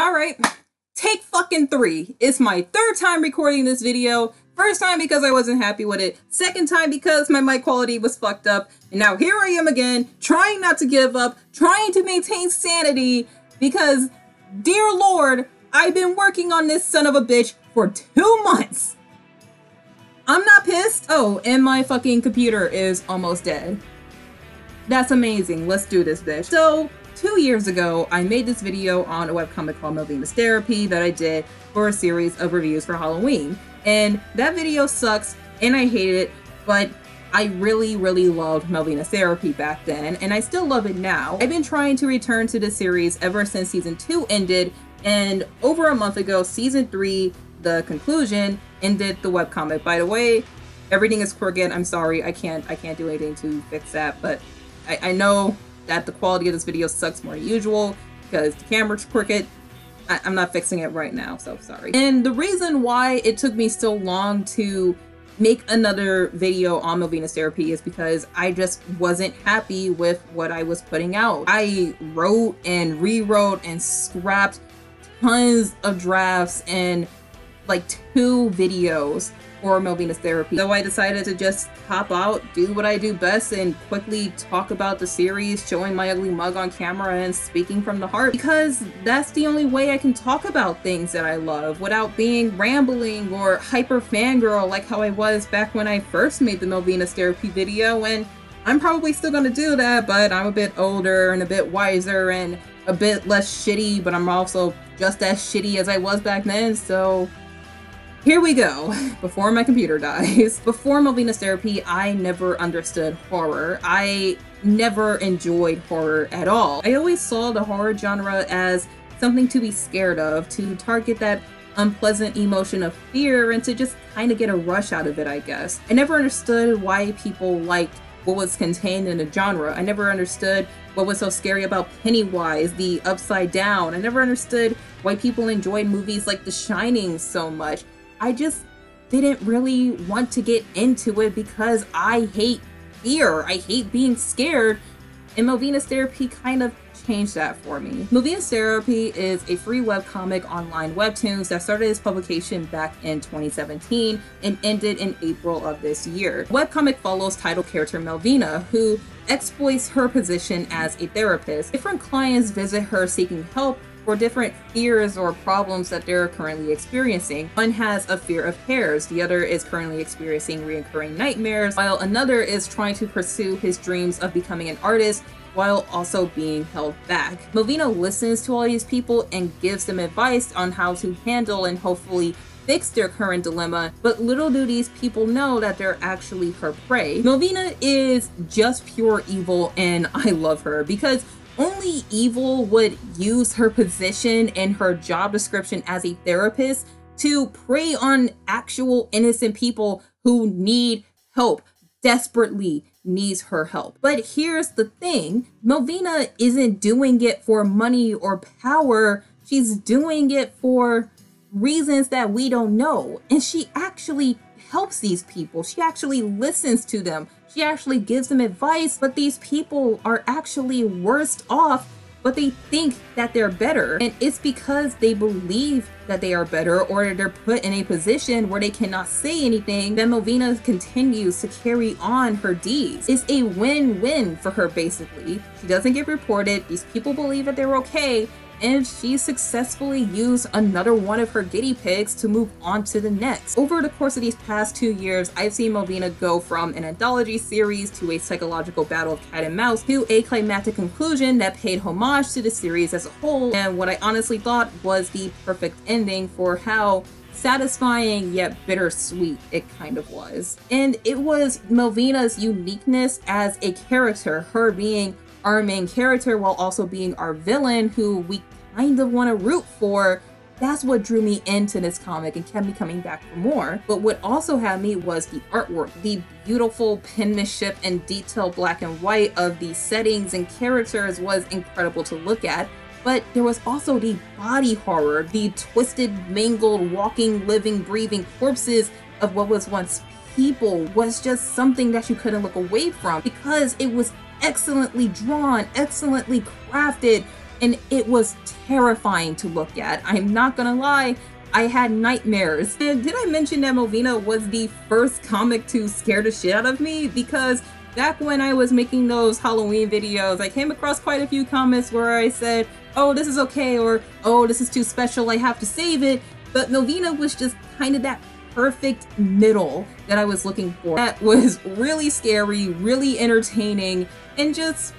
Alright, take fucking 3. It's my 3rd time recording this video. First time because I wasn't happy with it. Second time because my mic quality was fucked up. And now here I am again, trying not to give up, trying to maintain sanity, because, dear Lord, I've been working on this son of a bitch for 2 months. I'm not pissed. Oh, and my fucking computer is almost dead. That's amazing. Let's do this, bitch. So, 2 years ago, I made this video on a webcomic called Melvina's Therapy that I did for a series of reviews for Halloween. And that video sucks, and I hate it, but I really loved Melvina's Therapy back then, and I still love it now. I've been trying to return to the series ever since season 2 ended, and over a month ago, season 3, the conclusion, ended the webcomic. By the way, everything is crooked. I'm sorry, I can't do anything to fix that, but I know that the quality of this video sucks more than usual because the camera's crooked. I'm not fixing it right now, so sorry. And the reason why it took me so long to make another video on Melvina's Therapy is because I just wasn't happy with what I was putting out. I wrote and rewrote and scrapped tons of drafts and like 2 videos for Melvina's Therapy. So I decided to just hop out, do what I do best, and quickly talk about the series, showing my ugly mug on camera and speaking from the heart, because that's the only way I can talk about things that I love without being rambling or hyper fangirl like how I was back when I first made the Melvina's Therapy video. And I'm probably still gonna do that, but I'm a bit older and a bit wiser and a bit less shitty, but I'm also just as shitty as I was back then, so here we go, before my computer dies. Before Melvina's Therapy, I never understood horror. I never enjoyed horror at all. I always saw the horror genre as something to be scared of, to target that unpleasant emotion of fear, and to just kind of get a rush out of it, I guess. I never understood why people liked what was contained in the genre. I never understood what was so scary about Pennywise, the Upside Down. I never understood why people enjoyed movies like The Shining so much. I just didn't really want to get into it because I hate fear. I hate being scared, and Melvina's Therapy kind of changed that for me. Melvina's Therapy is a free webcomic online webtoons that started its publication back in 2017 and ended in April of this year. The webcomic follows title character Melvina, who exploits her position as a therapist. Different clients visit her seeking help for different fears or problems that they're currently experiencing. One has a fear of hairs, the other is currently experiencing recurring nightmares, while another is trying to pursue his dreams of becoming an artist while also being held back. Melvina listens to all these people and gives them advice on how to handle and hopefully fix their current dilemma, but little do these people know that they're actually her prey. Melvina is just pure evil, and I love her because only evil would use her position and her job description as a therapist to prey on actual innocent people who need help, desperately needs her help. But here's the thing, Melvina isn't doing it for money or power, she's doing it for reasons that we don't know. And she actually helps these people, she actually listens to them, she actually gives them advice, but these people are actually worse off, but they think that they're better. And it's because they believe that they are better, or they're put in a position where they cannot say anything, that Melvina continues to carry on her deeds. It's a win-win for her, basically. She doesn't get reported, these people believe that they're okay, and she successfully used another one of her guinea pigs to move on to the next. Over the course of these past 2 years, I've seen Melvina go from an anthology series to a psychological battle of cat and mouse to a climactic conclusion that paid homage to the series as a whole, and what I honestly thought was the perfect ending for how satisfying yet bittersweet it kind of was. And it was Melvina's uniqueness as a character, her being our main character while also being our villain who we kind of want to root for. That's what drew me into this comic and kept me coming back for more. But what also had me was the artwork, the beautiful penmanship and detailed black and white of the settings and characters was incredible to look at. But there was also the body horror, the twisted, mangled, walking, living, breathing corpses of what was once people was just something that you couldn't look away from because it was excellently drawn, excellently crafted, and it was terrifying to look at. I'm not gonna lie, I had nightmares. And did I mention that Melvina was the first comic to scare the shit out of me? Because back when I was making those Halloween videos, I came across quite a few comments where I said, oh, this is okay, or oh, this is too special, I have to save it. But Melvina was just kind of that perfect middle that I was looking for. That was really scary, really entertaining, and just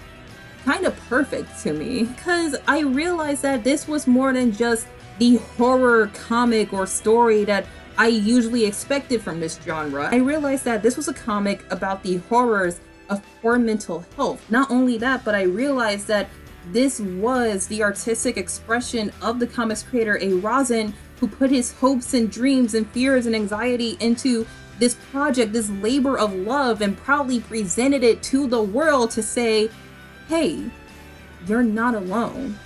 kind of perfect to me. Because I realized that this was more than just the horror comic or story that I usually expected from this genre. I realized that this was a comic about the horrors of poor mental health. Not only that, but I realized that this was the artistic expression of the comic's creator, A. Rosin, who put his hopes and dreams and fears and anxiety into this project, this labor of love, and proudly presented it to the world to say, hey, you're not alone,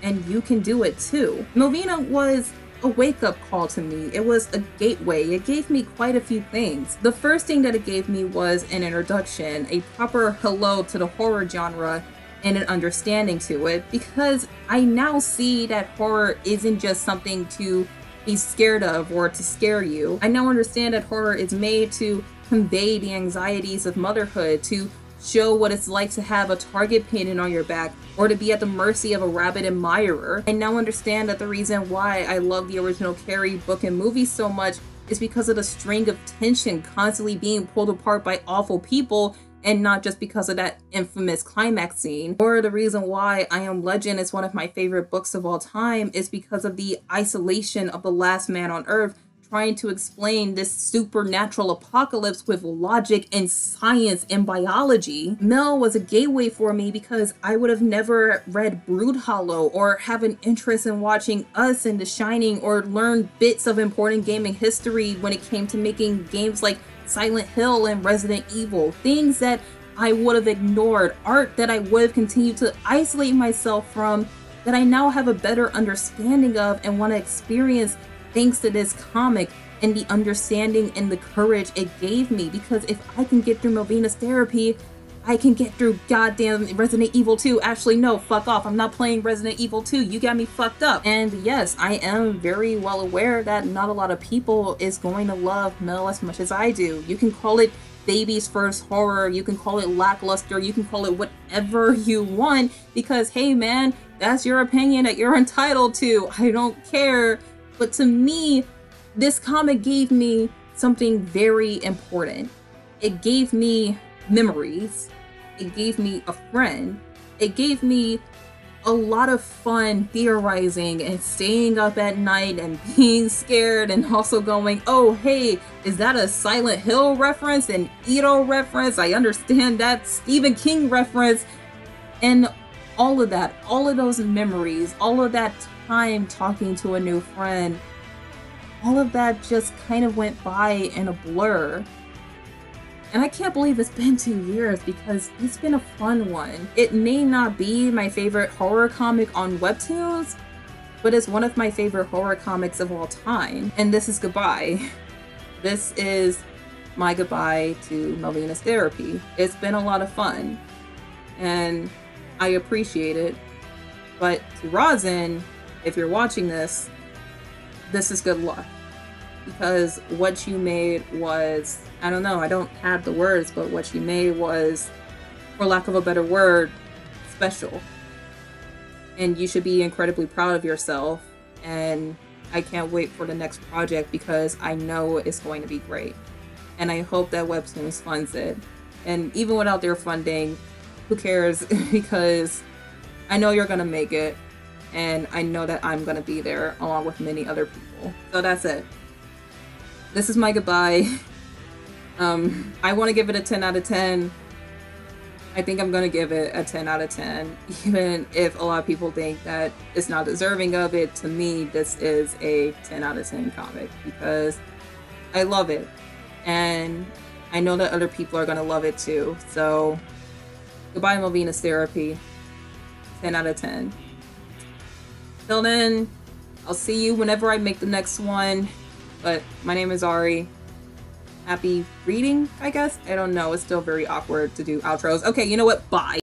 and you can do it too. Melvina was a wake-up call to me. It was a gateway. It gave me quite a few things. The first thing that it gave me was an introduction, a proper hello to the horror genre, and an understanding to it, because I now see that horror isn't just something to be scared of or to scare you. I now understand that horror is made to convey the anxieties of motherhood, to show what it's like to have a target painted on your back, or to be at the mercy of a rabid admirer. I now understand that the reason why I love the original Carrie book and movie so much is because of the string of tension constantly being pulled apart by awful people, and not just because of that infamous climax scene. Or the reason why I Am Legend is one of my favorite books of all time is because of the isolation of the last man on Earth trying to explain this supernatural apocalypse with logic and science and biology. Mel was a gateway for me because I would have never read Broodhollow or have an interest in watching Us and The Shining or learn bits of important gaming history when it came to making games like Silent Hill and Resident Evil, things that I would have ignored, art that I would have continued to isolate myself from, that I now have a better understanding of and want to experience thanks to this comic and the understanding and the courage it gave me. Because if I can get through Melvina's therapy, I can get through goddamn Resident Evil 2. Actually, no, fuck off. I'm not playing Resident Evil 2. You got me fucked up. And yes, I am very well aware that not a lot of people is going to love Mel as much as I do. You can call it baby's first horror, you can call it lackluster, you can call it whatever you want, because hey man, that's your opinion that you're entitled to. I don't care. But to me, this comic gave me something very important. It gave me memories. It gave me a friend. It gave me a lot of fun theorizing and staying up at night and being scared and also going, oh hey, is that a Silent Hill reference, an Ito reference? I understand that Stephen King reference. And all of that, all of those memories, all of that time talking to a new friend, all of that just kind of went by in a blur. And I can't believe it's been 2 years because it's been a fun one. It may not be my favorite horror comic on Webtoons, but it's one of my favorite horror comics of all time. And this is goodbye. This is my goodbye to Melvina's therapy. It's been a lot of fun, and I appreciate it. But to Rosin, if you're watching this, this is good luck. Because what you made was, I don't know, I don't have the words, but what you made was, for lack of a better word, special. And you should be incredibly proud of yourself. And I can't wait for the next project because I know it's going to be great. And I hope that Webtoons funds it. And even without their funding, who cares? Because I know you're going to make it. And I know that I'm going to be there along with many other people. So that's it. This is my goodbye. I want to give it a 10 out of 10. I think I'm going to give it a 10 out of 10. Even if a lot of people think that it's not deserving of it, to me, this is a 10 out of 10 comic. Because I love it. And I know that other people are going to love it too. So, goodbye Melvina's therapy. 10 out of 10. Till then, I'll see you whenever I make the next one. But my name is Ari. Happy reading, I guess? I don't know. It's still very awkward to do outros. Okay, you know what? Bye.